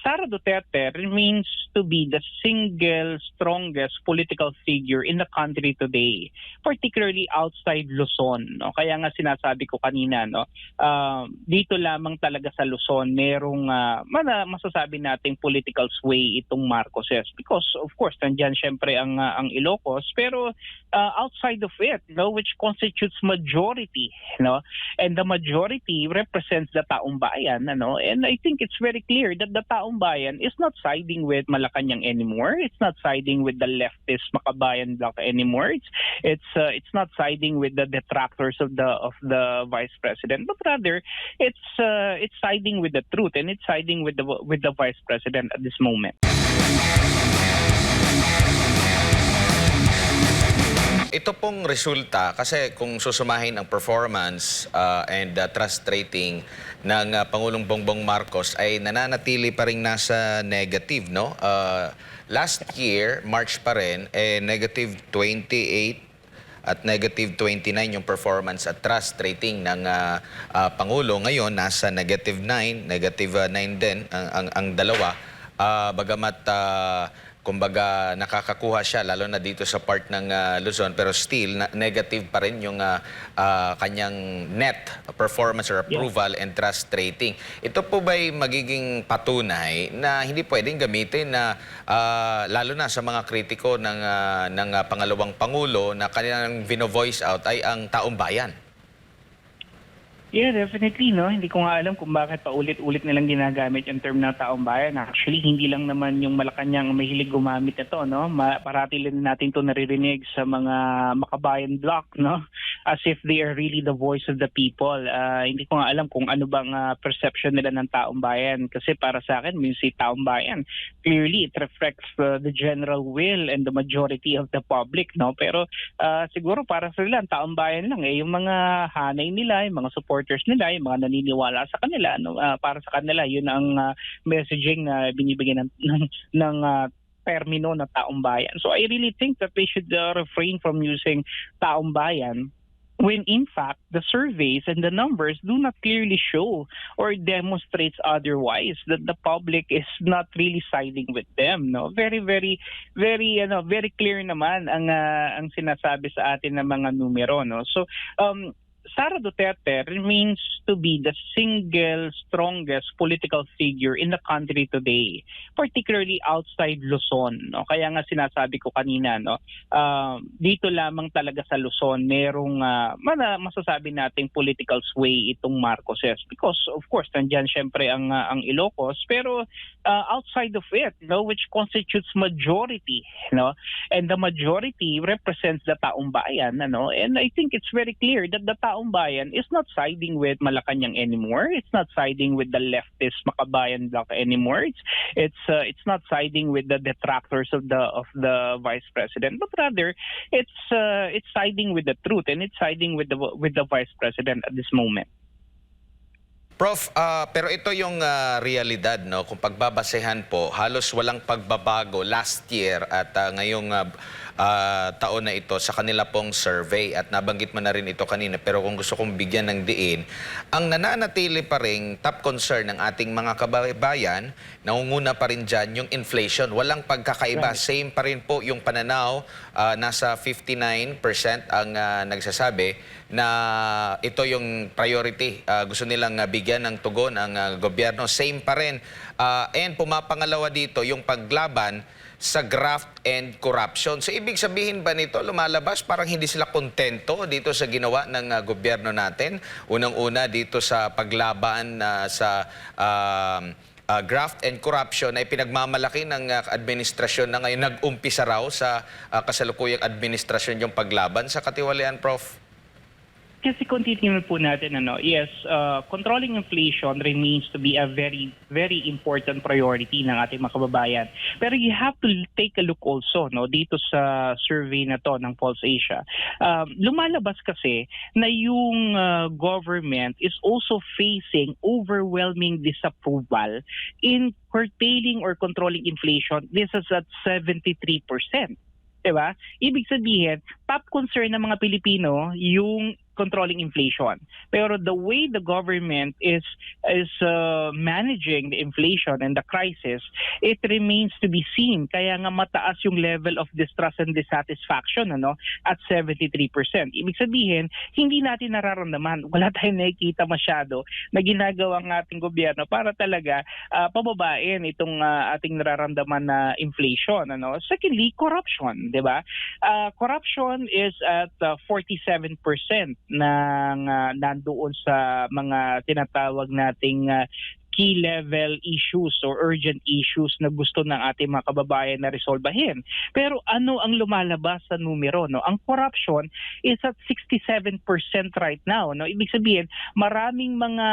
Sara Duterte remains to be the single strongest political figure in the country today, particularly outside Luzon. No? Kaya nga sinasabi ko kanina, no, dito lamang talaga sa Luzon merong masasabi nating political sway itong Marcoses because of course nandiyan syempre ang Ilocos, pero outside of it, no, which constitutes majority, no, and the majority represents the taong bayan, ano, and I think it's very clear that the taong bayan is not siding with Malacanang anymore. It's not siding with the leftist Makabayan bloc anymore. It's not siding with the detractors of the vice president, but rather it's siding with the truth, and it's siding with the vice president at this moment. Ito pong resulta, kasi kung susumahin ang performance and trust rating ng Pangulong Bongbong Marcos ay nananatili pa rin nasa negative, no? Last year, March pa rin, negative 28 at negative 29 yung performance at trust rating ng Pangulo. Ngayon, nasa negative 9, negative 9 din ang dalawa. Bagamat kumbaga nakakakuha siya lalo na dito sa part ng Luzon, pero still negative pa rin yung kanyang net performance or approval and trust rating. Ito po ba'y magiging patunay na hindi pwedeng gamitin na lalo na sa mga kritiko ng pangalawang Pangulo na kanilang vino-voice out ay ang taong bayan? Yeah, definitely, no. Hindi ko nga alam kung bakit paulit-ulit nilang ginagamit yung term na taong bayan. Actually, hindi lang naman yung Malacanang mahilig gumamit nito, no. Parati lang natin to naririnig sa mga Makabayan bloc, no. As if they are really the voice of the people. Hindi ko nga alam kung ano bang perception nila ng taong bayan. Kasi para sa akin, yung si taong bayan, clearly it reflects the general will and the majority of the public, no. Pero siguro para sa nila, taong bayan lang yung mga hanay nila, yung mga supporters nila, yung mga naniniwala sa kanila, no, para sa kanila yun ang messaging na binibigyan ng termino na taong bayan. So I really think that they should refrain from using taong bayan when in fact the surveys and the numbers do not clearly show or demonstrates otherwise, that the public is not really siding with them, no. Very clear naman ang sinasabi sa atin ng mga numero, no. So Sara Duterte remains to be the single strongest political figure in the country today, particularly outside Luzon. No? Kaya nga sinasabi ko kanina, no, dito lamang talaga sa Luzon merong masasabi nating political sway itong Marcoses because of course nandiyan syempre ang Ilocos, pero outside of it, no, which constitutes majority, no, and the majority represents the taong bayan, ano, and I think it's very clear that the taong bayan is not siding with Malacanang anymore. It's not siding with the leftist Makabayan bloc anymore. It's not siding with the detractors of the vice president, but rather it's siding with the truth, and it's siding with the vice president at this moment. Prof, pero ito yung realidad, no? Kung pagbabasehan po, halos walang pagbabago last year at ngayong taon na ito sa kanila pong survey, at nabanggit mo na rin ito kanina, pero kung gusto kong bigyan ng diin, ang nananatili pa rin top concern ng ating mga kababayan, nangunguna pa rin dyan yung inflation. Walang pagkakaiba. Right. Same pa rin po yung pananaw. Nasa 59% ang nagsasabi na ito yung priority. Gusto nilang bigyan ng tugon ang gobyerno. Same pa rin. And pumapangalawa dito yung paglaban sa graft and corruption. So ibig sabihin ba nito, lumalabas parang hindi sila kontento dito sa ginawa ng gobyerno natin? Unang-una dito sa paglaban sa graft and corruption ay pinagmamalaki ng administrasyon na ngayon nag-umpisa raw sa kasalukuyang administrasyon yung paglaban sa katiwalian, Prof. Kasi continue po natin, yes, controlling inflation remains to be a very, very important priority ng ating mga kababayan. Pero you have to take a look also, no, dito sa survey na to ng Pulse Asia. Lumalabas kasi na yung government is also facing overwhelming disapproval in curtailing or controlling inflation. This is at 73%. Diba? Ibig sabihin, top concern ng mga Pilipino yung controlling inflation. Pero the way the government is managing the inflation and the crisis, it remains to be seen. Kaya nga mataas yung level of distrust and dissatisfaction at 73%. Ibig sabihin, hindi natin nararamdaman, wala tayong nakikita masyado na ginagawa ng ating gobyerno para talaga pababain itong ating nararamdaman na inflation. Secondly, corruption, 'di ba? Corruption is at 47% ng nandoon sa mga tinatawag nating key level issues or urgent issues na gusto ng ating mga kababayan na resolbahin. Pero ano ang lumalabas sa numero? Ang corruption is at 67% right now. Ibig sabihin, maraming mga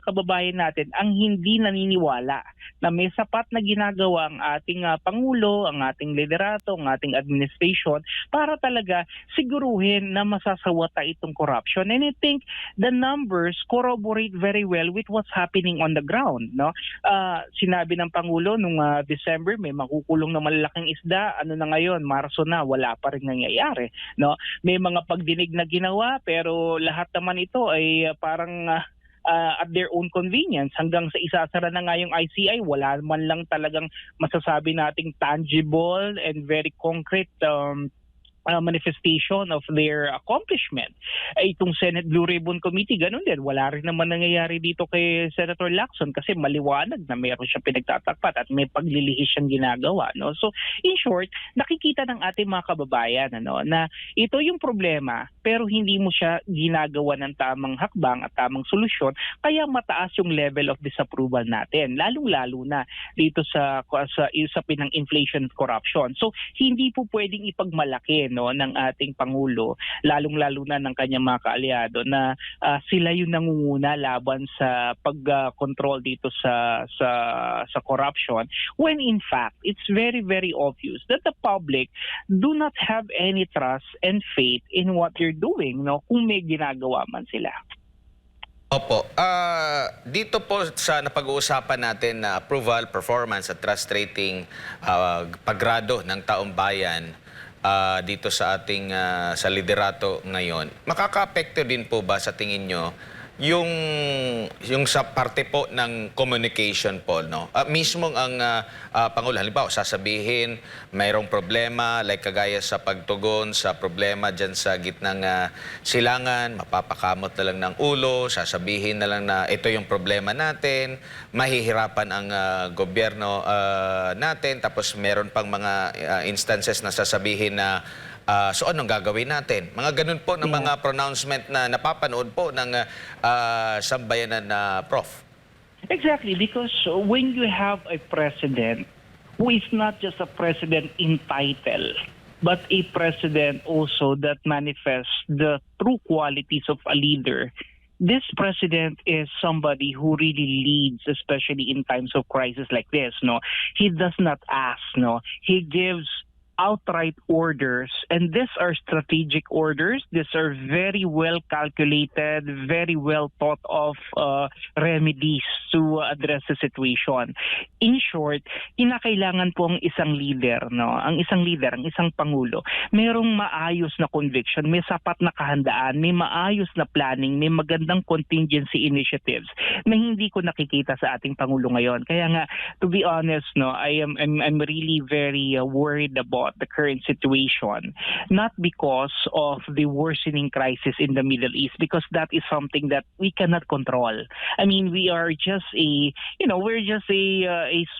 kababayan natin ang hindi naniniwala na may sapat na ginagawa ang ating Pangulo, ang ating liderato, ang ating administration para talaga siguruhin na masasawata itong corruption. And I think the numbers corroborate very well with what's happening on the ground. Sinabi ng Pangulo nung December may makukulong na malalaking isda. Ano na ngayon? Marso na, wala pa rin nangyayari. May mga pagdinig na ginawa pero lahat naman ito ay parang at their own convenience. Hanggang sa isasara na nga yung ICI, wala man lang talagang masasabi nating tangible and very concrete manifestation of their accomplishment. Itong Senate Blue Ribbon Committee, ganun din. Wala rin naman nangyayari dito kay Senator Lacson kasi maliwanag na mayroon siya pinagtatakpat at may paglilihis siyang ginagawa. So, in short, nakikita ng ating mga kababayan na ito yung problema pero hindi mo siya ginagawa ng tamang hakbang at tamang solusyon kaya mataas yung level of disapproval natin. Lalong-lalo na dito sa usapin ng inflation at corruption. So, hindi po pwedeng ipagmalaki ng ating Pangulo, lalong-lalo na ng kanyang mga kaalyado na sila yung nangunguna laban sa pag-control dito sa corruption when in fact it's very very obvious that the public do not have any trust and faith in what you're doing kung may ginagawa man sila. Opo. Dito po sa napag-uusapan natin na approval, performance at trust rating, paggrado ng taong bayan, dito sa ating sa liderato ngayon, makaka-apekto din po ba sa tingin nyo yung sa parte po ng communication po, mismo ang Pangulo, halimbawa, sasabihin mayroong problema, like kagaya sa pagtugon sa problema dyan sa gitnang silangan, mapapakamot na lang ng ulo, sasabihin na lang na ito yung problema natin, mahihirapan ang gobyerno natin, tapos meron pang mga instances na sasabihin na so anong gagawin natin? Mga ganun po ng mga pronouncement na napapanood po ng sambayanan na Prof. Exactly, because when you have a president who is not just a president in title, but a president also that manifests the true qualities of a leader, this president is somebody who really leads, especially in times of crisis like this. He does not ask. He gives outright orders, and these are strategic orders. These are very well calculated, very well thought of remedies to address the situation. In short, kinakailangan po ang isang leader, ang isang Pangulo, merong maayos na conviction, may sapat na kahandaan, may maayos na planning, may magandang contingency initiatives na hindi ko nakikita sa ating Pangulo ngayon. Kaya nga, to be honest, I'm really very worried about the current situation, not because of the worsening crisis in the Middle East, because that is something that we cannot control. I mean, we are just a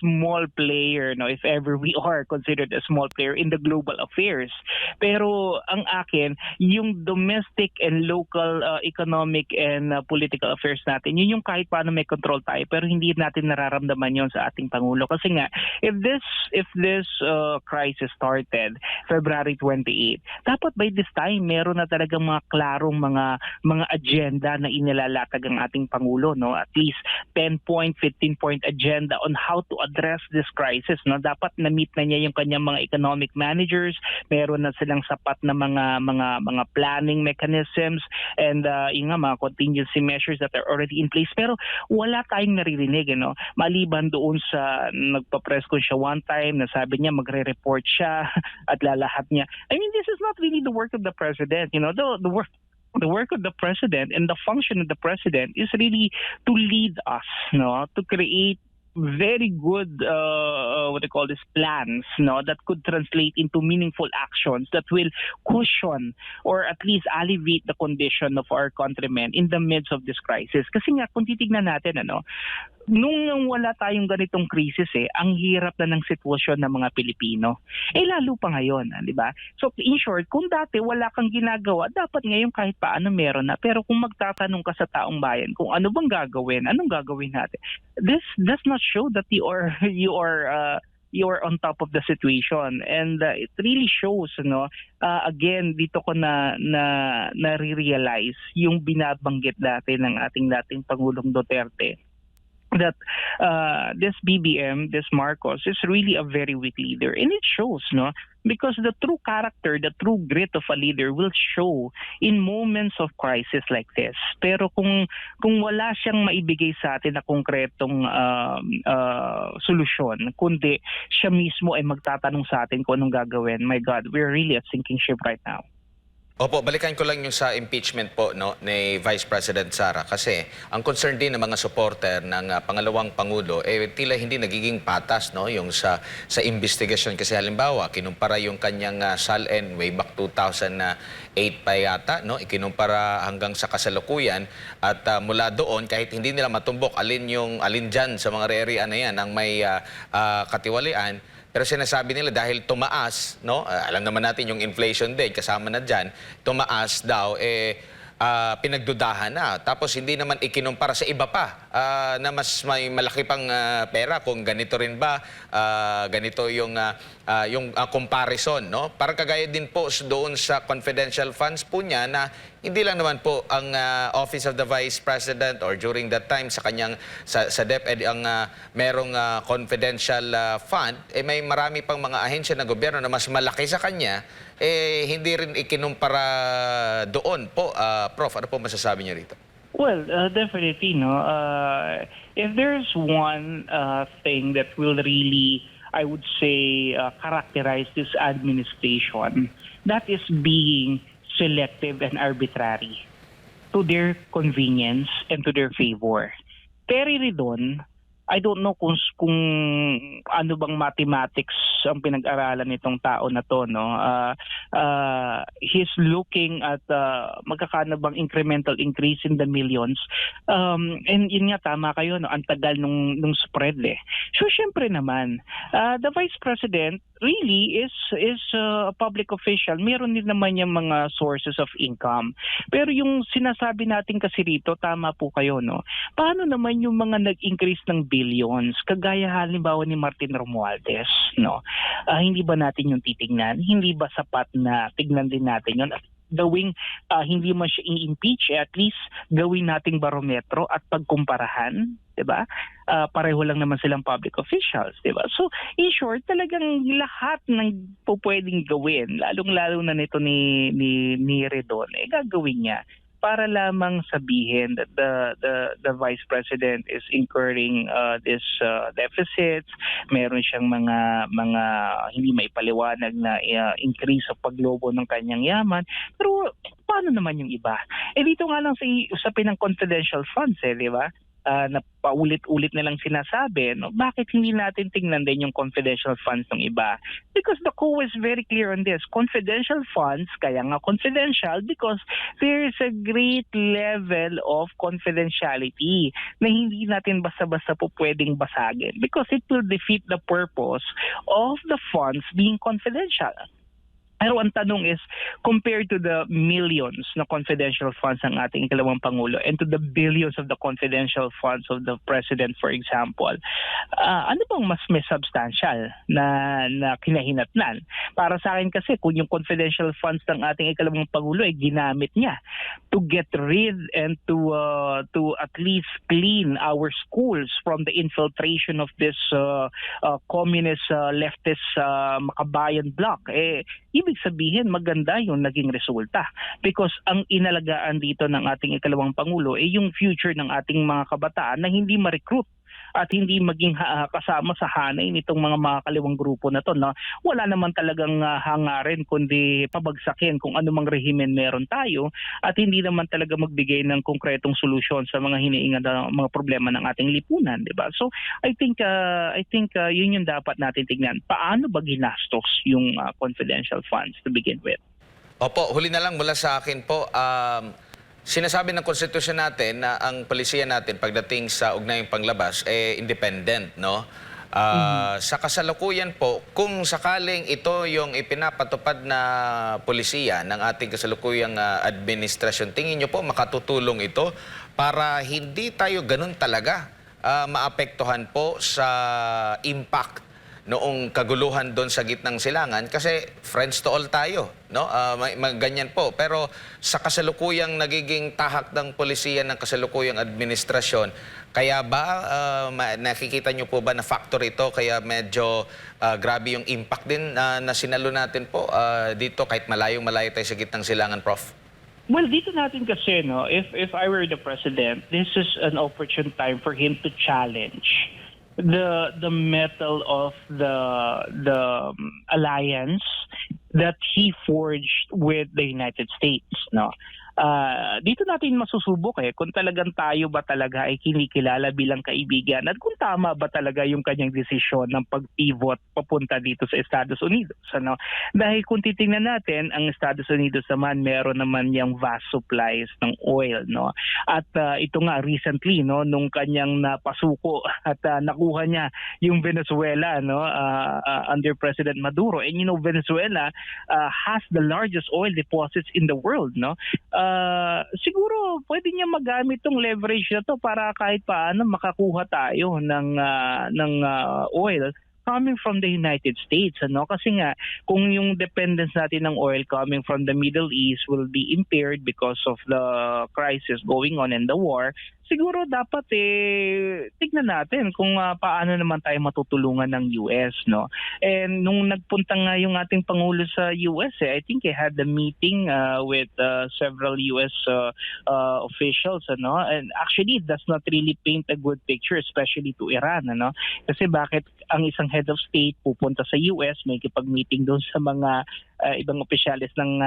small player, if ever we are considered a small player in the global affairs. Pero ang akin, yung domestic and local economic and political affairs natin, yun yung kahit paano may control tayo, pero hindi natin nararamdaman yun sa ating Pangulo. Kasi nga, if this crisis started February 28, dapat by this time meron na talagang mga klarong mga agenda na inilalatag ang ating Pangulo, at least 10-point, 15-point agenda on how to address this crisis. Dapat na-meet na niya yung kanyang mga economic managers, meron na silang sapat na mga planning mechanisms and yung mga contingency measures that are already in place. Pero wala tayong naririnig, maliban doon sa nagpa-press con siya one time na sabi niya magre-report siya at lalahat niya. I mean, this is not really the work of the president. The the work of the president and the function of the president is really to lead us, no, to create very good what they call this plans, no, that could translate into meaningful actions that will cushion or at least alleviate the condition of our countrymen in the midst of this crisis. Kasi nga kung titignan natin, ano, nung wala tayong ganitong krisis, ang hirap na ng sitwasyon ng mga Pilipino. Lalo pa ngayon, di ba? So in short, kung dati wala kang ginagawa, dapat ngayon kahit paano meron na. Pero kung magtatanong ka sa taong bayan kung ano bang gagawin, anong gagawin natin, this does not show that you are on top of the situation, and it really shows, again, dito ko na realize yung binabanggit dati ng ating dating Pangulong Duterte, that this BBM, this Marcos, is really a very weak leader. And it shows, no? Because the true character, the true grit of a leader will show in moments of crisis like this. Pero kung wala siyang maibigay sa atin na konkretong solusyon, kundi siya mismo ay magtatanong sa atin kung anong gagawin, my God, we're really a sinking ship right now. Opo, balikan ko lang yung sa impeachment po, no, ni Vice President Sara, kasi ang concern din ng mga supporter ng pangalawang pangulo tila hindi nagiging patas, no, yung sa investigasyon, kasi halimbawa kinumpara yung kanyang SALN way back 2008 pa yata, no, ikinumpara hanggang sa kasalukuyan, at mula doon kahit hindi nila matumbok alin diyan sa mga area na yan ang may katiwalian. Pero sinasabi nila dahil tumaas, no? Alam naman natin yung inflation din, kasama na dyan, tumaas daw, pinagdudahan na. Tapos hindi naman ikinumpara sa iba pa na mas may malaki pang pera kung ganito rin ba, ganito yung comparison, no? Parang kagaya din po doon sa confidential funds po niya na hindi lang naman po ang Office of the Vice President or during that time sa kanyang sa DepEd ang merong confidential fund, may marami pang mga ahensya ng gobyerno na mas malaki sa kanya, hindi rin ikinumpara doon po. Prof, ano po masasabi niyo rito? Well, definitely, no. If there's one thing that will really, I would say, characterize this administration, that is being selective and arbitrary to their convenience and to their favor. Terry Ridon, I don't know kung ano bang mathematics ang pinag-aralan nitong tao na to, no. He's looking at magkakano bang incremental increase in the millions. And yun nga, tama kayo, no, ang tagal nung spread So syempre naman, the Vice President really is a public official. Meron din naman yung mga sources of income. Pero yung sinasabi natin kasi rito, tama po kayo, no. Paano naman yung mga nag-increase ng billions, kagaya halimbawa ni Martin Romualdez, no? Hindi ba natin yung titingnan? Hindi ba sapat na tignan din natin yun? Gawing hindi man siya i-impeach, at least gawin nating barometro at pagkumparahan, 'di ba? Pareho lang naman silang public officials, 'di ba? So, in short, talagang lahat ng pwedeng gawin, lalong-lalo na nito ni Redon, gagawin niya para lamang sabihin that the Vice President is incurring this deficits, meron siyang mga hindi maipaliwanag na increase sa paglobo ng kanyang yaman. Pero paano naman yung iba? Dito nga lang sa usapin ng confidential funds, di ba? Na paulit-ulit nilang sinasabi, no? Bakit hindi natin tingnan din yung confidential funds ng iba? Because the COA is very clear on this. Confidential funds, kaya nga confidential because there is a great level of confidentiality na hindi natin basta-basta po pwedeng basagin because it will defeat the purpose of the funds being confidential. Pero ang tanong is, compared to the millions na confidential funds ng ating ikalawang Pangulo and to the billions of the confidential funds of the President, for example, ano bang mas may substantial na kinahinatnan? Para sa akin kasi, kung yung confidential funds ng ating ikalawang Pangulo ay ginamit niya to get rid and to at least clean our schools from the infiltration of this communist leftist makabayan bloc, ibig sabihin maganda yung naging resulta because ang inalagaan dito ng ating ikalawang Pangulo ay yung future ng ating mga kabataan na hindi ma-recruit at hindi maging kasama sa hanay nitong mga makakaliwang grupo na to, no? Wala naman talagang hangarin kundi pabagsakin kung anumang rehimen meron tayo at hindi naman talaga magbigay ng konkretong solusyon sa mga hiniingad na mga problema ng ating lipunan, di ba? So I think yun yung dapat natin tignan. Paano ba ginastos yung confidential funds to begin with? Opo, huli na lang mula sa akin po. Sinasabi ng konstitusyon natin na ang polisiya natin pagdating sa ugnayang panglabas independent, no? Sa kasalukuyan po, kung sakaling ito yung ipinapatupad na polisiya ng ating kasalukuyang administrasyon, tingin niyo po makatutulong ito para hindi tayo ganun talaga maapektuhan po sa impact noong kaguluhan doon sa gitnang silangan kasi friends to all tayo, no? Ganyan po. Pero sa kasalukuyang nagiging tahak ng polisiya ng kasalukuyang administrasyon, kaya ba nakikita niyo po ba na factor ito kaya medyo grabe yung impact din na sinalo natin po dito kahit malayong-malayo tayo sa gitnang silangan, Prof? Well, dito natin kasi, no, if I were the president, this is an opportune time for him to challenge the mettle of the alliance that he forged with the United States, no? Dito natin masusubok kung talagang tayo ba talaga ay kinikilala bilang kaibigan at kung tama ba talaga yung kanyang desisyon ng pag-pivot papunta dito sa Estados Unidos, ano? Dahil kung titingnan natin, ang Estados Unidos naman meron naman yung vast supplies ng oil, no? At ito nga recently, no, nung kanyang napasuko at nakuha niya yung Venezuela, no, under President Maduro. And you know, Venezuela has the largest oil deposits in the world, no? Siguro pwede niya magamit tong leverage na to para kahit paano makakuha tayo ng oil coming from the United States, ano? Kasi nga kung yung dependence natin ng oil coming from the Middle East will be impaired because of the crisis going on and the war, siguro dapat tignan natin kung paano naman tayo matutulungan ng US, no? And nung nagpunta nga yung ating pangulo sa US, I think he had a meeting with several US officials, ano? And actually it does not really paint a good picture, especially to Iran, ano? Kasi bakit ang isang head of state pupunta sa US, may kipag-meeting doon sa mga ibang opisyalis ng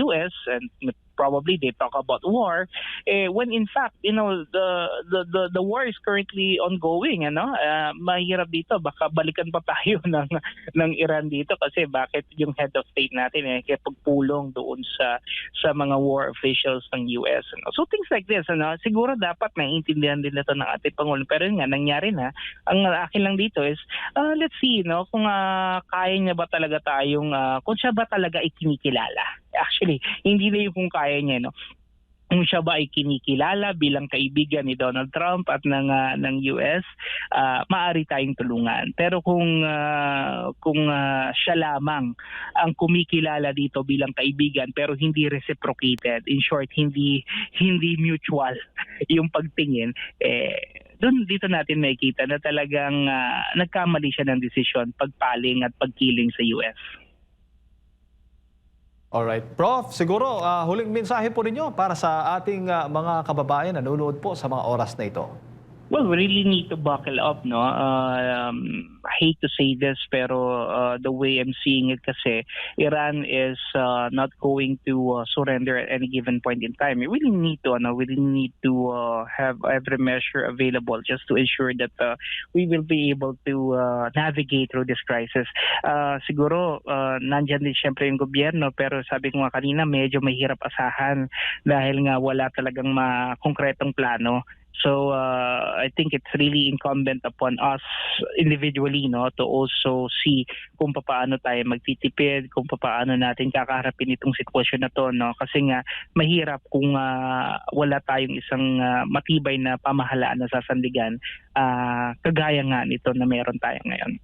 US, and probably they talk about war, when in fact, you know, the war is currently ongoing, ano? Mahirap dito, baka balikan pa tayo ng Iran dito kasi bakit yung head of state natin kipagpulong doon sa mga war officials ng US, ano? So things like this, ano? Siguro dapat naiintindihan din ito ng ating pangulo, pero yun nga nangyari na. Ang akin lang dito is let's see, no, kung kaya niya ba talaga tayong kung siya ba talaga ay kinikilala. Actually, hindi na yung kung kaya niya, no? Kung siya ba ay kinikilala bilang kaibigan ni Donald Trump at ng US, maaari tayong tulungan. Pero kung siya lamang ang kumikilala dito bilang kaibigan pero hindi reciprocated, in short, hindi mutual yung pagtingin, dito natin makikita na talagang nagkamali siya ng desisyon, pagpaling at pagkiling sa US. Alright. Prof, siguro huling mensahe po ninyo para sa ating mga kababayan na nanonood po sa mga oras na ito. Well, we really need to buckle up, no? I hate to say this, pero the way I'm seeing it kasi, Iran is not going to surrender at any given point in time. We really need to have every measure available just to ensure that we will be able to navigate through this crisis. Siguro, nandyan din siyempre yung gobyerno, pero sabi ko nga kanina, medyo mahirap asahan dahil nga wala talagang konkretong plano. So I think it's really incumbent upon us individually, no, to also see kung paano tayo magtitipid, kung paano natin kakaharapin itong sitwasyon na to, no, kasi nga mahirap kung wala tayong isang matibay na pamahalaan na sasandigan kagaya nga nito na meron tayo ngayon.